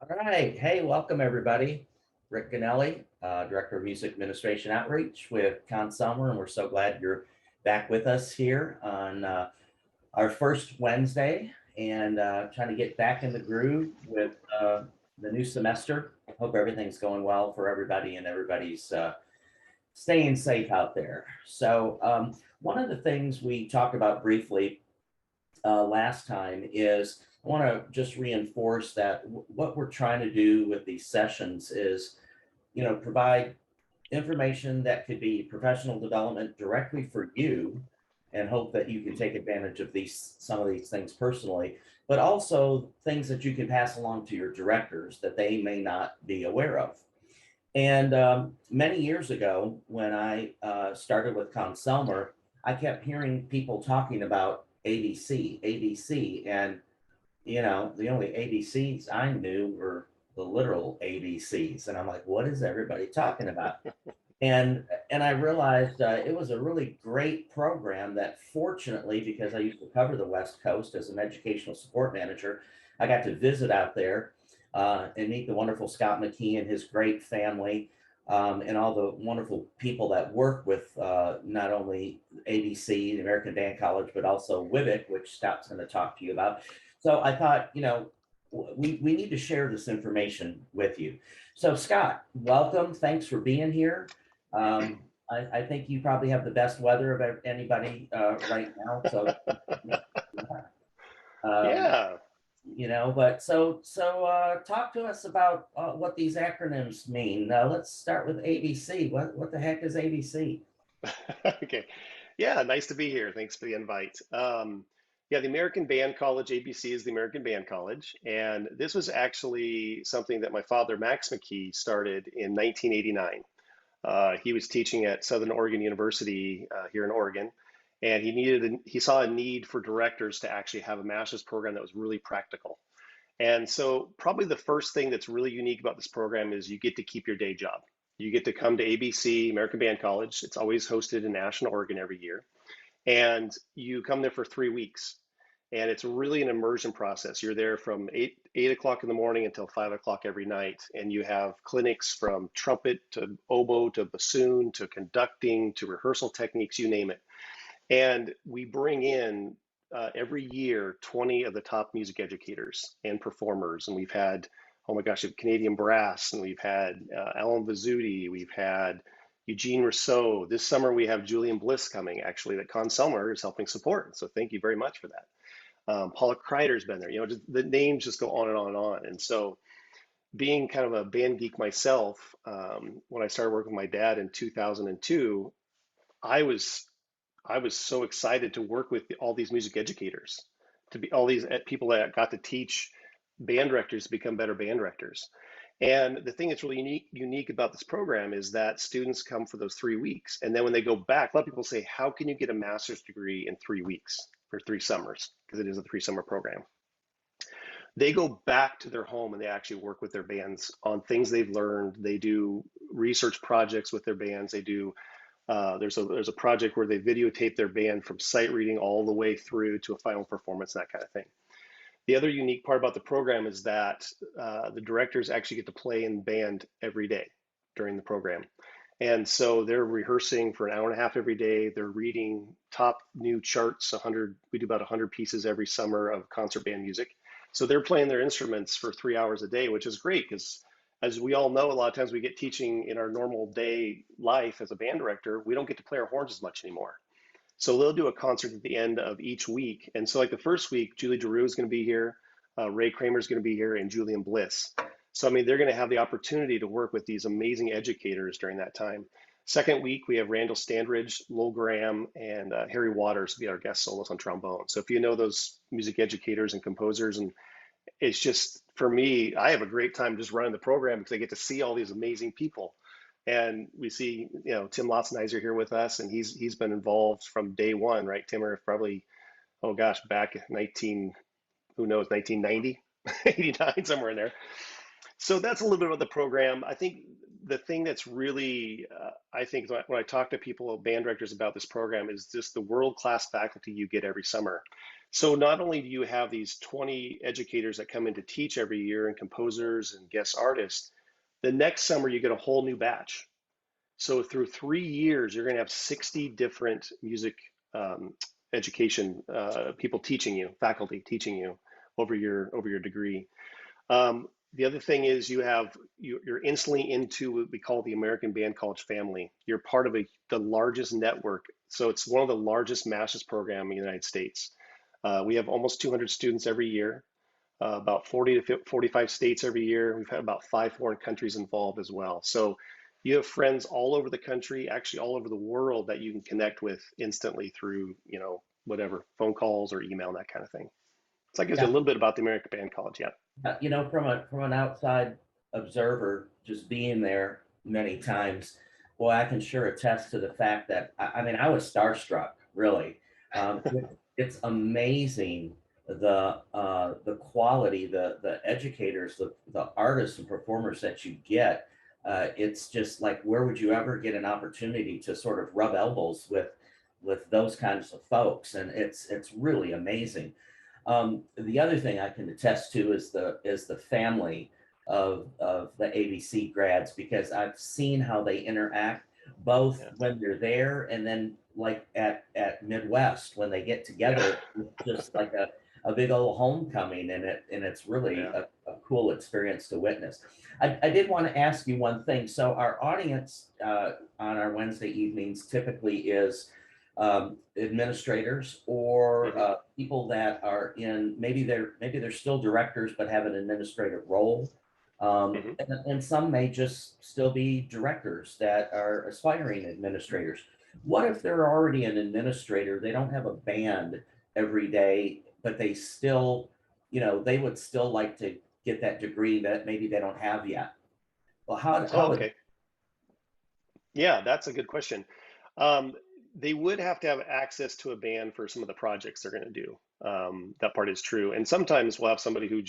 All right. Hey, welcome everybody. Rick Ganelli, Director of Music Administration Outreach with Consumer, and we're so glad you're back with us here on our first Wednesday and trying to get back in the groove with the new semester. Hope everything's going well for everybody and everybody's staying safe out there. So, one of the things we talked about briefly last time is I want to just reinforce that what we're trying to do with these sessions is, provide information that could be professional development directly for you and hope that you can take advantage of some of these things personally, but also things that you can pass along to your directors that they may not be aware of. And many years ago, when I started with Conselmer, I kept hearing people talking about ABC, ABC, and the only ABCs I knew were the literal ABCs, and I'm like, what is everybody talking about? And I realized it was a really great program that, fortunately, because I used to cover the West Coast as an educational support manager, I got to visit out there and meet the wonderful Scott McKee and his great family, and all the wonderful people that work with not only ABC, the American Band College, but also WIBC, which Scott's going to talk to you about. So I thought, we need to share this information with you. So Scott, welcome. Thanks for being here. I think you probably have the best weather of anybody right now. So, um, Yeah. but talk to us about what these acronyms mean. Let's start with ABC. What the heck is ABC? Okay. Yeah, nice to be here. Thanks for the invite. Yeah, the American Band College, ABC, is the American Band College. And this was actually something that my father, Max McKee, started in 1989. He was teaching at Southern Oregon University here in Oregon. And he saw a need for directors to actually have a master's program that was really practical. And so, probably the first thing that's really unique about this program is you get to keep your day job. You get to come to ABC, American Band College. It's always hosted in Ashland, Oregon every year. And you come there for 3 weeks. And it's really an immersion process. You're there from 8 o'clock in the morning until 5 o'clock every night. And you have clinics from trumpet to oboe to bassoon to conducting to rehearsal techniques, you name it. And we bring in every year 20 of the top music educators and performers. And we've had, oh my gosh, Canadian Brass, and we've had Alan Vizzuti, we've had Eugene Rousseau. This summer we have Julian Bliss coming, actually, that Con Selmer is helping support. So thank you very much for that. Paula Kreider's been there. The names just go on and on and on. And so, being kind of a band geek myself, when I started working with my dad in 2002, I was I was so excited to work with all these music educators, to be all these people that got to teach band directors to become better band directors. And the thing that's really unique about this program is that students come for those 3 weeks. And then when they go back, a lot of people say, how can you get a master's degree in 3 weeks or 3 summers? Because it is a 3 summer program. They go back to their home and they actually work with their bands on things they've learned. They do research projects with their bands. They do there's a project where they videotape their band from sight reading all the way through to a final performance, that kind of thing. The other unique part about the program is that the directors actually get to play in band every day during the program. And so they're rehearsing for an hour and a half every day. They're reading top new charts, 100, we do about 100 pieces every summer of concert band music. So they're playing their instruments for 3 hours a day, which is great because, as we all know, a lot of times we get teaching in our normal day life as a band director, we don't get to play our horns as much anymore. So they'll do a concert at the end of each week. And so, like the first week, Julie Giroux is going to be here, Ray Kramer is going to be here, and Julian Bliss. So, I mean, they're going to have the opportunity to work with these amazing educators during that time. Second week, we have Randall Standridge, Lowell Graham, and Harry Waters be our guest soloists on trombone. So if you know those music educators and composers, and it's just, for me, I have a great time just running the program because I get to see all these amazing people. And we see, Tim Lotzenizer here with us, and he's been involved from day one, right? Tim, or probably, oh gosh, back 19, who knows, 1990, 89, somewhere in there. So that's a little bit about the program. I think the thing that's really, I think when I talk to people, band directors, about this program is just the world-class faculty you get every summer. So not only do you have these 20 educators that come in to teach every year and composers and guest artists, the next summer you get a whole new batch. So through 3 years, you're going to have 60 different music education people teaching you, faculty teaching you over your degree. The other thing is you're instantly into what we call the American Band College family. You're part of the largest network. So it's one of the largest master's program in the United States. We have almost 200 students every year, about 40 to 45 states every year. We've had about 5 foreign countries involved as well. So you have friends all over the country, actually all over the world that you can connect with instantly through, whatever, phone calls or email and that kind of thing. So that gives you a Yeah. little bit about the American Band College. Yeah. From an outside observer, just being there many times, well, I can sure attest to the fact that I mean, I was starstruck, really. It's amazing the quality, the educators, the artists and performers that you get. It's just like, where would you ever get an opportunity to sort of rub elbows with those kinds of folks? And it's really amazing. The other thing I can attest to is the family of the ABC grads, because I've seen how they interact both Yeah. when they're there and then like at Midwest when they get Yeah. together. It's just like a big old homecoming, and it's really Yeah. a cool experience to witness. I did want to ask you one thing. So our audience on our Wednesday evenings typically is administrators or Hmm. people that are in, maybe they're still directors but have an administrative role, Hmm. and some may just still be directors that are aspiring administrators. What if they're already an administrator, they don't have a band every day, but they still, they would still like to get that degree that maybe they don't have yet? Well, Oh, how would okay. Yeah, that's a good question. Um, they would have to have access to a band for some of the projects they're going to do. That part is true. And sometimes we'll have somebody who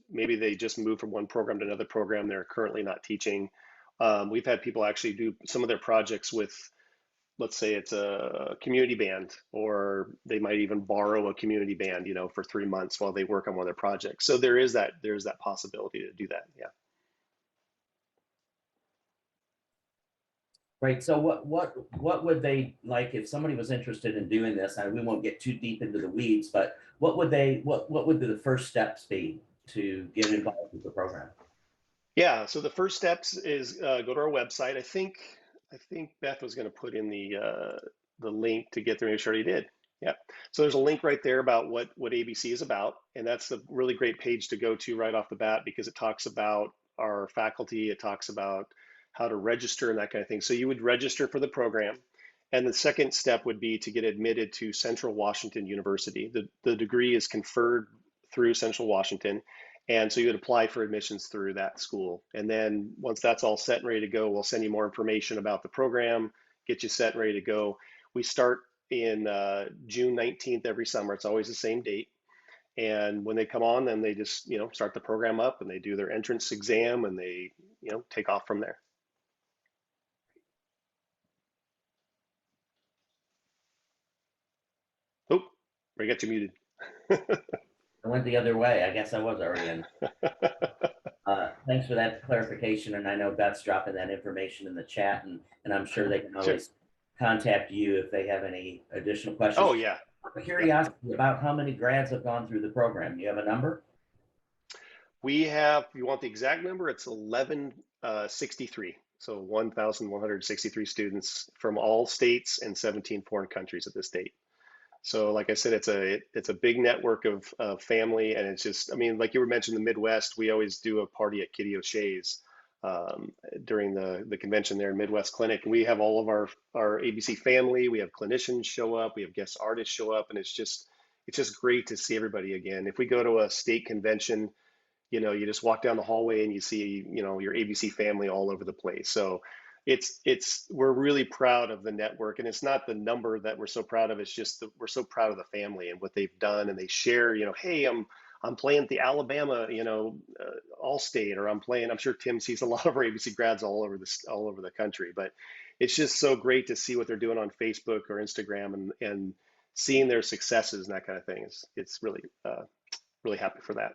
maybe they just moved from one program to another program they're currently not teaching. We've had people actually do some of their projects with, let's say it's a community band, or they might even borrow a community band, for 3 months while they work on one of their projects. So there's that possibility to do that. Yeah. Right. So what would they like if somebody was interested in doing this? And we won't get too deep into the weeds, but what would the first steps be to get involved with the program? Yeah, so the first steps is go to our website. I think Beth was going to put in the link to get there. Make sure he did. Yeah. So there's a link right there about what ABC is about, and that's a really great page to go to right off the bat because it talks about our faculty. It talks about how to register and that kind of thing. So you would register for the program, and the second step would be to get admitted to Central Washington University. The degree is conferred through Central Washington. And so you would apply for admissions through that school. And then once that's all set and ready to go, we'll send you more information about the program, get you set and ready to go. We start in June 19th every summer. It's always the same date. And when they come on, then they just, start the program up and they do their entrance exam and they, take off from there. Oh, I got you muted. I went the other way. I guess I was already in. Thanks for that clarification. And I know Beth's dropping that information in the chat, and I'm sure they can Sure. always contact you if they have any additional questions. Oh, yeah. Yep. Curiosity about how many grads have gone through the program. Do you have a number? We have, if you want the exact number, it's 1163. So 1,163 students from all states and 17 foreign countries at this date. So like I said, it's a big network of family, and it's just, I mean, like you were mentioning, the Midwest, we always do a party at Kitty O'Shea's during the convention there in Midwest Clinic. And we have all of our ABC family, we have clinicians show up, we have guest artists show up, and it's just great to see everybody again. If we go to a state convention, you just walk down the hallway and you see, your ABC family all over the place. So we're really proud of the network, and it's not the number that we're so proud of. It's just that we're so proud of the family and what they've done, and they share, hey, I'm playing at the Alabama, all state, or I'm sure Tim sees a lot of our ABC grads all over the country, but it's just so great to see what they're doing on Facebook or Instagram, and seeing their successes and that kind of thing it's really really happy for that.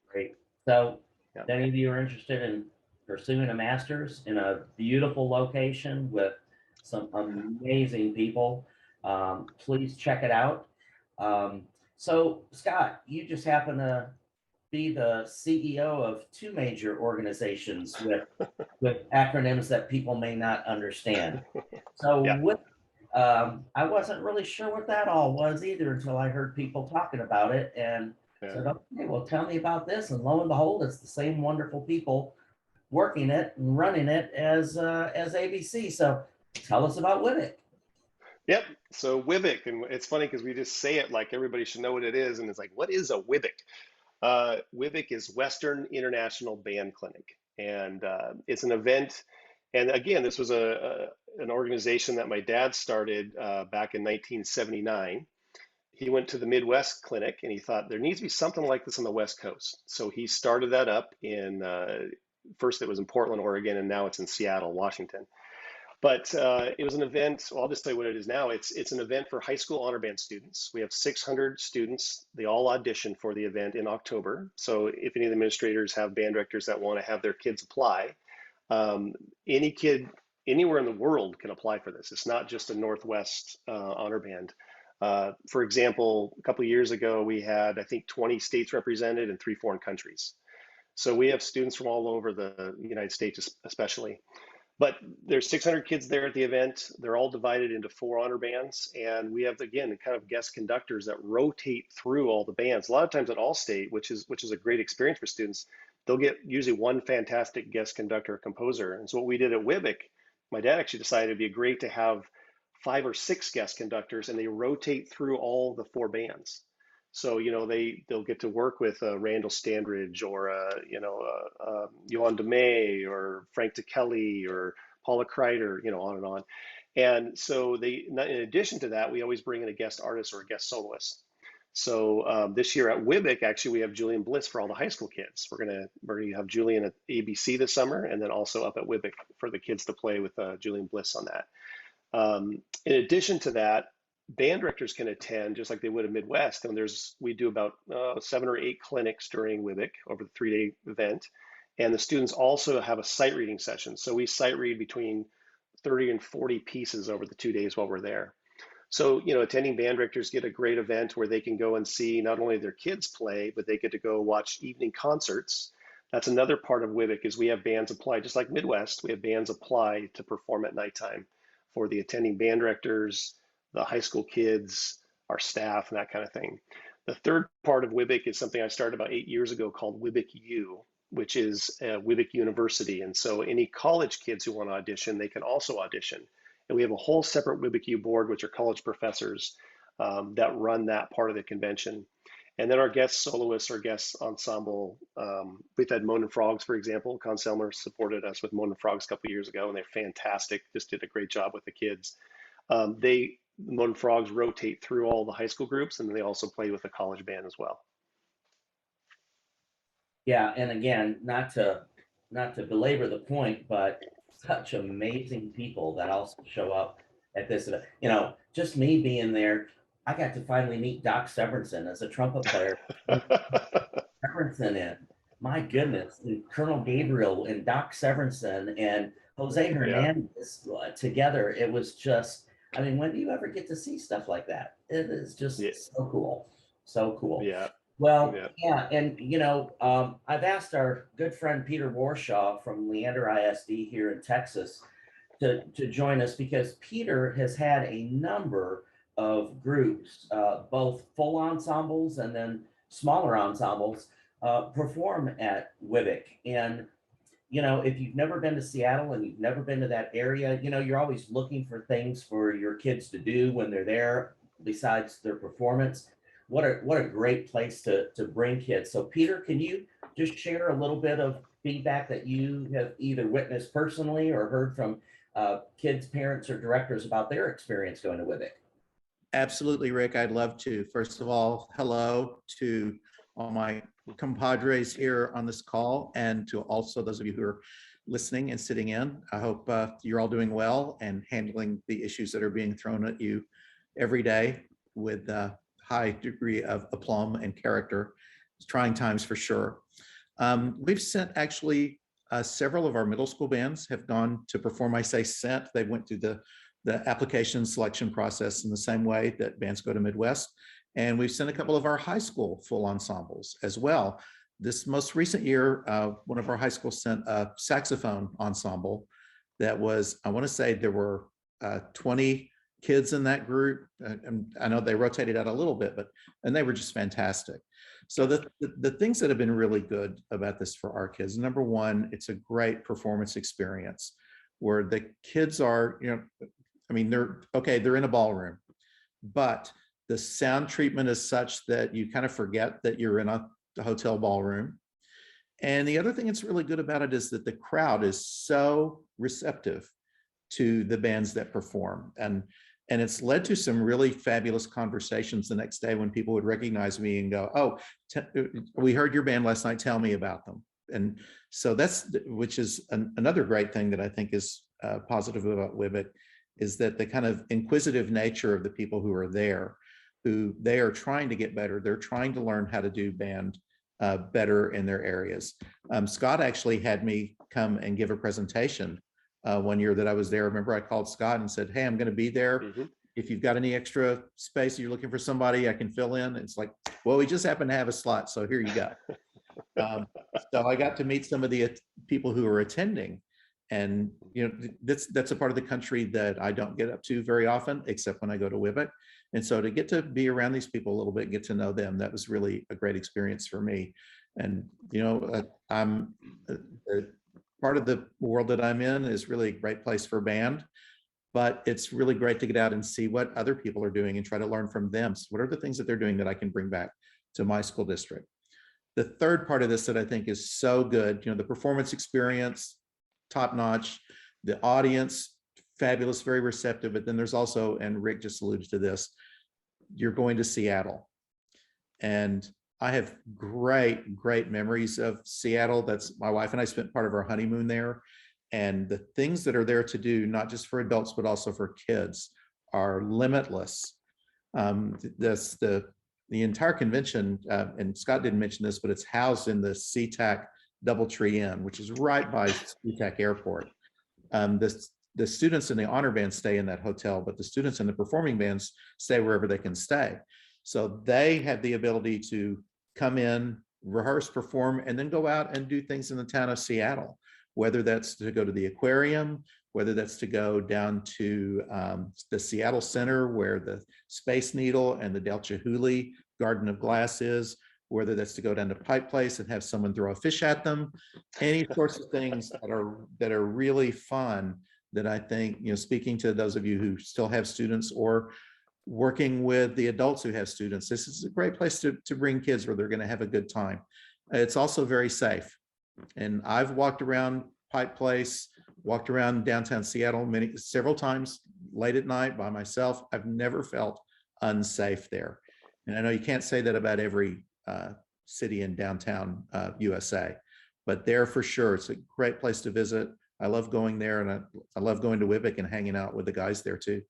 Great. So, Yeah. if any of you are interested in pursuing a master's in a beautiful location with some amazing people, please check it out. So, Scott, you just happen to be the CEO of two major organizations with acronyms that people may not understand. So, Yeah. I wasn't really sure what that all was either until I heard people talking about it and Yeah. said, okay, well, tell me about this. And lo and behold, it's the same wonderful people working it and running it as ABC. So tell us about WIBC. Yep. So WIBC, and it's funny because we just say it like everybody should know what it is, and it's like, what is a WIBC? WIBC is Western International Band Clinic, and it's an event. And again, this was an organization that my dad started back in 1979. He went to the Midwest Clinic and he thought there needs to be something like this on the West Coast. So he started that up in first it was in Portland, Oregon, and now it's in Seattle, Washington. But it was an event. Well, I'll just tell you what it is now. It's an event for high school honor band students. We have 600 students. They all audition for the event in October. So if any of the administrators have band directors that want to have their kids apply, any kid anywhere in the world can apply for this. It's not just a Northwest honor band. For example, a couple of years ago, we had, I think, 20 states represented and 3 foreign countries. So we have students from all over the United States, especially. But there's 600 kids there at the event. They're all divided into 4 honor bands. And we have, again, kind of guest conductors that rotate through all the bands. A lot of times at Allstate, which is a great experience for students, they'll get usually one fantastic guest conductor or composer. And so what we did at WIBC, my dad actually decided it'd be great to have 5 or 6 guest conductors, and they rotate through all the 4 bands. So, they'll get to work with Randall Standridge or, Johan DeMay or Frank DeKelly or Paula Kreider, on and on. And so in addition to that, we always bring in a guest artist or a guest soloist. So this year at WIBC, actually, we have Julian Bliss for all the high school kids. We're gonna have Julian at ABC this summer, and then also up at WIBC for the kids to play with Julian Bliss on that. In addition to that, band directors can attend just like they would at Midwest. And we do about 7 or 8 clinics during WIBC over the 3-day event. And the students also have a sight reading session. So we sight read between 30 and 40 pieces over the 2 days while we're there. So, attending band directors get a great event where they can go and see not only their kids play, but they get to go watch evening concerts. That's another part of WIBC is we have bands apply, just like Midwest, we have bands apply to perform at nighttime for the attending band directors, the high school kids, our staff, and that kind of thing. The third part of WIBC is something I started about 8 years ago called WIBC U, which is WIBC University. And so any college kids who want to audition, they can also audition. And we have a whole separate WIBC U board, which are college professors that run that part of the convention. And then our guest soloists, our guest ensemble, we've had Moan and Frogs, for example. Con Selmer supported us with Moan and Frogs a couple of years ago, and they're fantastic, just did a great job with the kids. Moan and Frogs rotate through all the high school groups, and they also play with the college band as well. Yeah, and again, not to belabor the point, but such amazing people that also show up at this event. Just me being there, I got to finally meet Doc Severinsen as a trumpet player. Severinsen in, my goodness, and Colonel Gabriel and Doc Severinsen and Jose Hernandez together. It was just, when do you ever get to see stuff like that? It is just so cool. So cool. Yeah. Well, yeah. And, I've asked our good friend Peter Warshaw from Leander ISD here in Texas to join us because Peter has had a number of groups, both full ensembles and then smaller ensembles, perform at WIBC. And, if you've never been to Seattle and you've never been to that area, you're always looking for things for your kids to do when they're there besides their performance. What a great place to bring kids. So Peter, can you just share a little bit of feedback that you have either witnessed personally or heard from kids, parents, or directors about their experience going to WIBC? Absolutely, Rick. I'd love to. First of all, hello to all my compadres here on this call and to also those of you who are listening and sitting in. I hope you're all doing well and handling the issues that are being thrown at you every day. with a high degree of aplomb and character. It's trying times for sure. We've sent actually several of our middle school bands have gone to perform. I say sent, they went through the application selection process in the same way that bands go to Midwest. And we've sent a couple of our high school full ensembles as well. This most recent year, one of our high schools sent a saxophone ensemble that was, I want to say there were 20 kids in that group. And I know they rotated out a little bit, and they were just fantastic. So the things that have been really good about this for our kids, number one, it's a great performance experience where the kids are, I mean, they're in a ballroom, but the sound treatment is such that you kind of forget that you're in a hotel ballroom. And the other thing that's really good about it is that the crowd is so receptive to the bands that perform. And it's led to some really fabulous conversations the next day when people would recognize me and go, oh, we heard your band last night, tell me about them. And so which is another great thing that I think is positive about WIBC, is that the kind of inquisitive nature of the people who are there, who they are trying to get better. They're trying to learn how to do band better in their areas. Scott actually had me come and give a presentation one year that I was there. Remember, I called Scott and said, hey, I'm going to be there. Mm-hmm. If you've got any extra space, you're looking for somebody I can fill in. It's like, well, we just happen to have a slot, so here you go. So I got to meet some of the people who are attending. And that's a part of the country that I don't get up to very often, except when I go to WIBC. And so to get to be around these people a little bit, get to know them, that was really a great experience for me. And I'm part of the world that I'm in is really a great place for band, but it's really great to get out and see what other people are doing and try to learn from them. So what are the things that they're doing that I can bring back to my school district? The third part of this that I think is so good, the performance experience, top notch, the audience, fabulous, very receptive, but then there's also, and Rick just alluded to this, you're going to Seattle. And I have great memories of Seattle. That's my wife and I spent part of our honeymoon there. And the things that are there to do, not just for adults, but also for kids, are limitless. The entire convention, and Scott didn't mention this, but it's housed in the SeaTac Doubletree Inn, which is right by SeaTac Airport. The students in the honor band stay in that hotel, but the students in the performing bands stay wherever they can stay. So they have the ability to come in, rehearse, perform, and then go out and do things in the town of Seattle, whether that's to go to the aquarium, whether that's to go down to the Seattle Center where the Space Needle and the Del Chihuly Garden of Glass is, whether that's to go down to Pike Place and have someone throw a fish at them, any sorts of things that are really fun that I think, speaking to those of you who still have students or working with the adults who have students, this is a great place to bring kids where they're going to have a good time. It's also very safe. And I've walked around Pike Place, walked around downtown Seattle several times late at night by myself. I've never felt unsafe there. And I know you can't say that about every city in downtown USA, but there for sure, it's a great place to visit. I love going there, and I love going to WIBC and hanging out with the guys there too.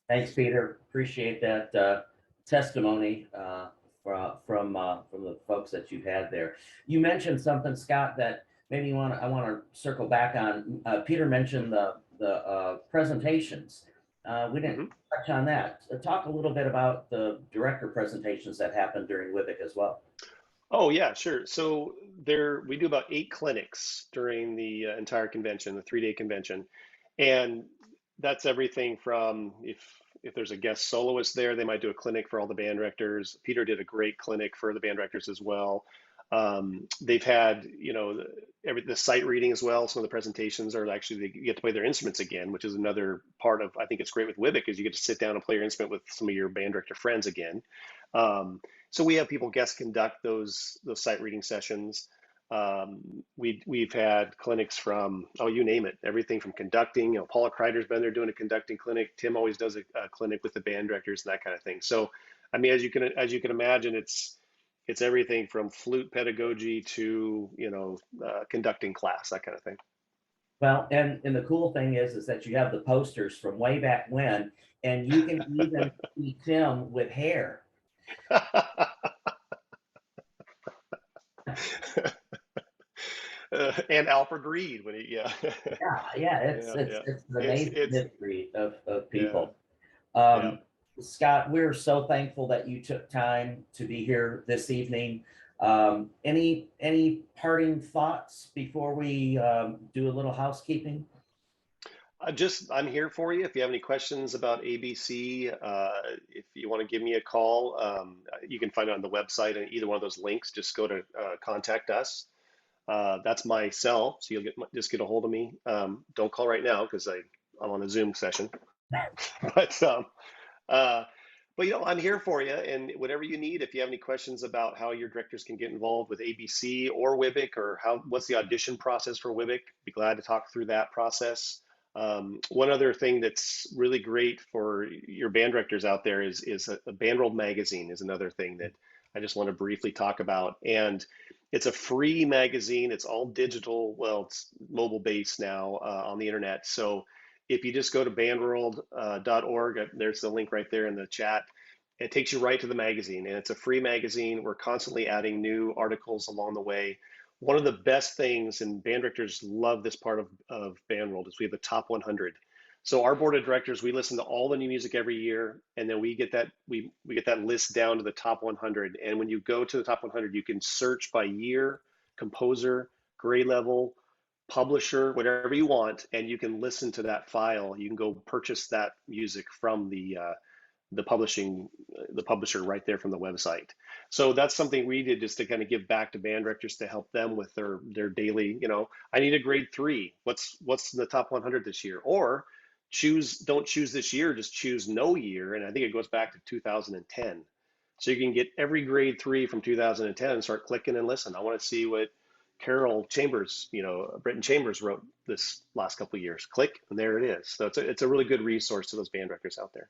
Thanks, Peter. Appreciate that testimony from the folks that you've had there. You mentioned something, Scott, that maybe I want to circle back on. Peter mentioned the presentations. We didn't touch on that. Talk a little bit about the director presentations that happened during WIBC as well. Oh yeah, sure. So we do about 8 clinics during the entire convention, the 3-day convention, and that's everything from if there's a guest soloist there, they might do a clinic for all the band directors. Peter did a great clinic for the band directors as well. They've had the sight reading as well. Some of the presentations are actually they get to play their instruments again, which is another part of, I think it's great with WIBC, is you get to sit down and play your instrument with some of your band director friends again. So we have people guest conduct those sight reading sessions. We've had clinics from, you name it, everything from conducting. Paula Kreider's been there doing a conducting clinic. Tim always does a clinic with the band directors and that kind of thing. So, I mean, as you can imagine, it's everything from flute pedagogy to conducting class, that kind of thing. Well, and the cool thing is that you have the posters from way back when, and you can even see Tim with hair. And Alfred Reed when he, yeah. Yeah, Yeah, yeah. it's an It's amazing it's history of yeah, people. yeah. Scott, we're so thankful that you took time to be here this evening. Any parting thoughts before we do a little housekeeping? I'm here for you. If you have any questions about ABC, if you want to give me a call, you can find it on the website and either one of those links. Just go to contact us. That's my cell, so you'll just get a hold of me. Don't call right now because I'm on a Zoom session. But uh, but I'm here for you, and whatever you need. If you have any questions about how your directors can get involved with ABC or WIBC, or what's the audition process for WIBC, be glad to talk through that process. One other thing that's really great for your band directors out there is a Band World magazine is another thing that I just want to briefly talk about. And it's a free magazine. It's all digital. Well, it's mobile based now on the internet. So if you just go to bandworld.org, there's the link right there in the chat. It takes you right to the magazine, and it's a free magazine. We're constantly adding new articles along the way. One of the best things, and band directors love this part of Band World, is we have the top 100. So our board of directors, we listen to all the new music every year, and then we get that list down to the top 100. And when you go to the top 100, you can search by year, composer, grade level, publisher, whatever you want, and you can listen to that file. You can go purchase that music from the publisher right there from the website. So that's something we did just to kind of give back to band directors to help them with their daily, I need a grade 3. What's in the top 100 this year? Or don't choose this year, just choose no year. And I think it goes back to 2010. So you can get every grade 3 from 2010 and start clicking and listen. I want to see what Carol Chambers, Britton Chambers wrote this last couple of years. Click, and there it is. So it's a really good resource to those band directors out there.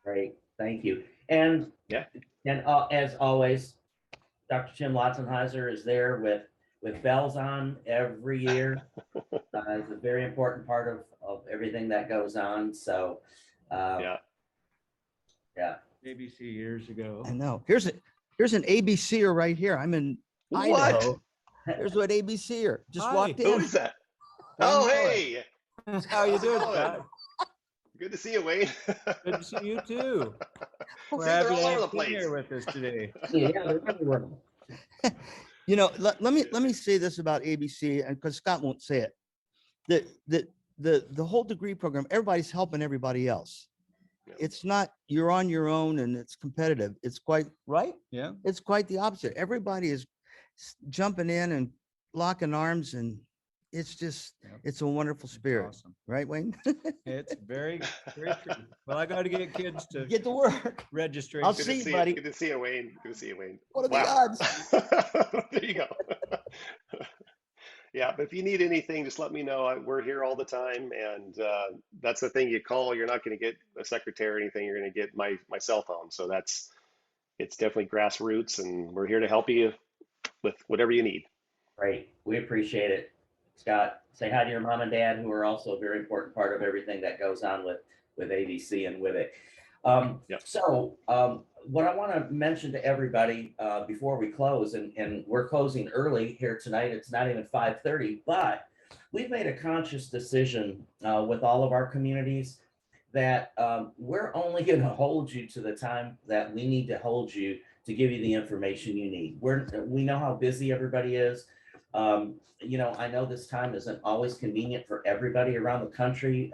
Great, thank you. And yeah, and as always, Dr. Tim Lotzenheiser is there with bells on every year. It's a very important part of everything that goes on. So yeah. ABC years ago. I know. Here's an ABCer right here. I'm in Idaho. Here's what ABCer just walked in. Who is that? Oh, hey. How you doing, Scott? Good to see you, Wayne. Good to see you too. We're See, happy they're to all over have the you place. here with us today. yeah, they're everywhere. Let me say this about ABC, and because Scott won't say it. The whole degree program, everybody's helping everybody else. Yeah. It's not you're on your own and it's competitive. It's quite right. Yeah. It's quite the opposite. Everybody is jumping in and locking arms, and it's just it's a wonderful spirit. Awesome. Right, Wayne? It's very, very true. Well, I got to get kids to Get to work. registration. I'll Good see to see you, buddy. Good to see you, Wayne. Good to see you, Wayne. What are the odds? There you go. Yeah, but if you need anything, just let me know. We're here all the time, and that's the thing. You call, you're not going to get a secretary or anything. You're going to get my cell phone. So it's definitely grassroots, and we're here to help you with whatever you need. Great, we appreciate it. Scott, say hi to your mom and dad, who are also a very important part of everything that goes on with ABC and with it. Yep. So what I want to mention to everybody before we close, and we're closing early here tonight, it's not even 5:30, but we've made a conscious decision with all of our communities that we're only going to hold you to the time that we need to hold you to give you the information you need. We know how busy everybody is. I know this time isn't always convenient for everybody around the country.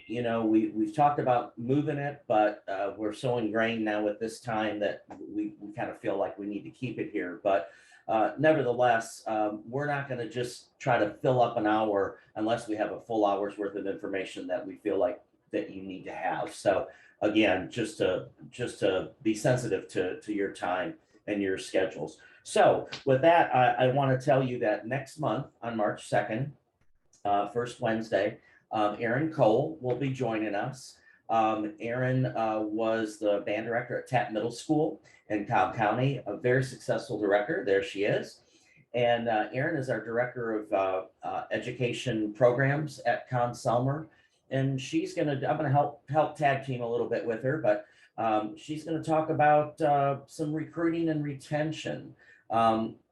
We've talked about moving it, but we're so ingrained now with this time that we kind of feel like we need to keep it here. But nevertheless, we're not going to just try to fill up an hour unless we have a full hour's worth of information that we feel like that you need to have. So again, just to be sensitive to your time and your schedules. So with that, I want to tell you that next month on March 2nd, first Wednesday, Aaron Cole will be joining us. Aaron was the band director at Tapp Middle School in Cobb County, a very successful director. There she is. And Erin is our Director of Education Programs at Consumer. And I'm gonna help tag team a little bit with her, but she's gonna talk about some recruiting and retention.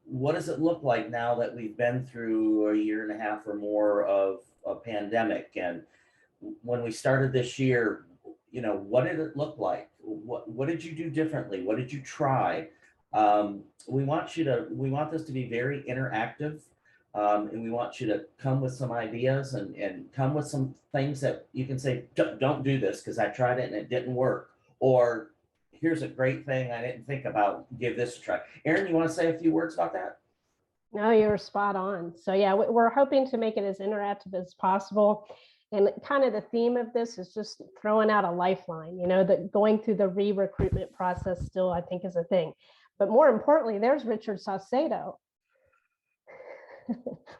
What does it look like now that we've been through a year and a half or more of a pandemic? And when we started this year, what did it look like? What did you do differently? What did you try? We want this to be very interactive. And we want you to come with some ideas and come with some things that you can say, don't do this because I tried it and it didn't work. Or here's a great thing I didn't think about, give this a try. Erin, you want to say a few words about that? No, you're spot on. So yeah, we're hoping to make it as interactive as possible. And kind of the theme of this is just throwing out a lifeline, that going through the re-recruitment process still, I think, is a thing. But more importantly, there's Richard Saucedo.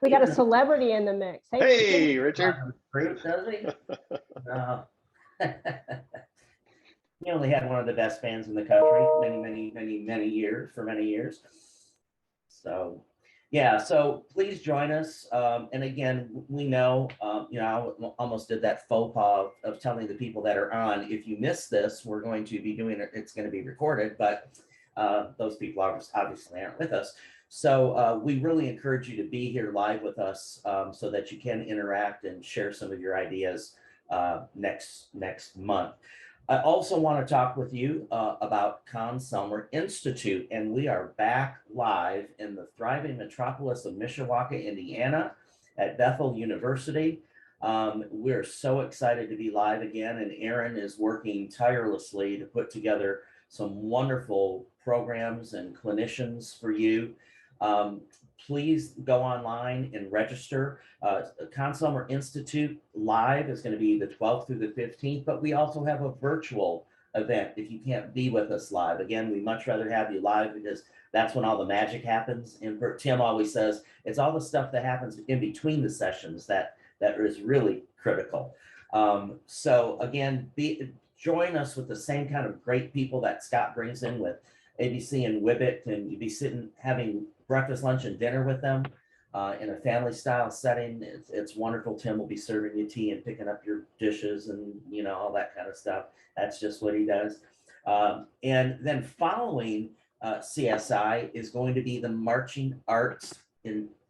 We got a celebrity in the mix. Hey, Richard. Does he? No. He only had one of the best bands in the country many years. So yeah, so please join us. And again, we know, I almost did that faux pas of telling the people that are on, if you miss this, we're going to be doing it, it's going to be recorded, but those people obviously aren't with us. So we really encourage you to be here live with us so that you can interact and share some of your ideas next month. I also want to talk with you about Consumer Institute, and we are back live in the thriving metropolis of Mishawaka, Indiana, at Bethel University. We're so excited to be live again, and Erin is working tirelessly to put together some wonderful programs and clinicians for you. Please go online and register. Consumer Institute Live is going to be the 12th through the 15th, but we also have a virtual event if you can't be with us live. Again, we much rather have you live because that's when all the magic happens. And Tim always says it's all the stuff that happens in between the sessions that is really critical. So again, join us with the same kind of great people that Scott brings in with ABC and WIBC, and you'd be sitting having breakfast, lunch, and dinner with them in a family style setting. It's wonderful. Tim will be serving you tea and picking up your dishes and all that kind of stuff. That's just what he does. And then following CSI is going to be the marching arts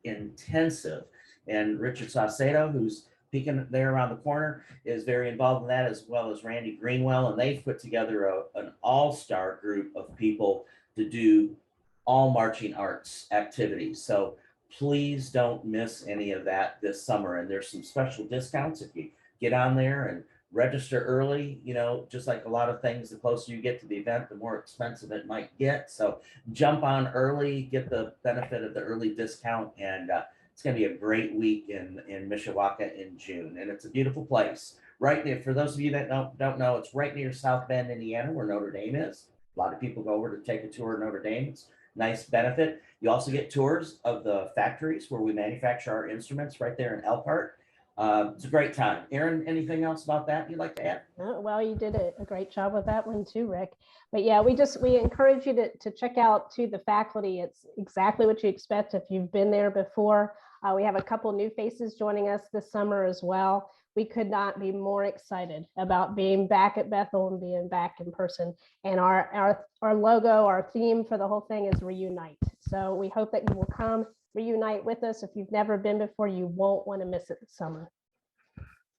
intensive, and Richard Saucedo, who's peeking there around the corner, is very involved in that, as well as Randy Greenwell, and they've put together an all-star group of people to do all marching arts activities. So please don't miss any of that this summer. And there's some special discounts if you get on there and register early. Just like a lot of things, the closer you get to the event, the more expensive it might get. So jump on early, get the benefit of the early discount, and it's going to be a great week in Mishawaka in June. And it's a beautiful place. Right near, for those of you that don't know, it's right near South Bend, Indiana, where Notre Dame is. A lot of people go over to take a tour of Notre Dame. It's nice benefit. You also get tours of the factories where we manufacture our instruments right there in Elkhart. It's a great time. Erin, anything else about that you'd like to add? Well, you did a great job with that one too, Rick. But yeah, we encourage you to check out the faculty. It's exactly what you expect if you've been there before. We have a couple new faces joining us this summer as well. We could not be more excited about being back at Bethel and being back in person. And our logo, our theme for the whole thing is Reunite. So we hope that you will come reunite with us. If you've never been before, you won't want to miss it this summer.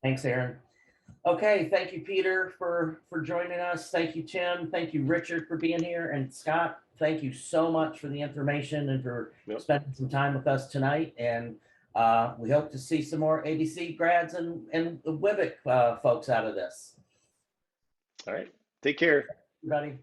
Thanks, Erin. Okay, thank you, Peter, for joining us. Thank you, Tim. Thank you, Richard, for being here. And Scott, thank you so much for the information and for spending some time with us tonight. And we hope to see some more ABC grads and WIBC folks out of this. All right. Take care. Everybody.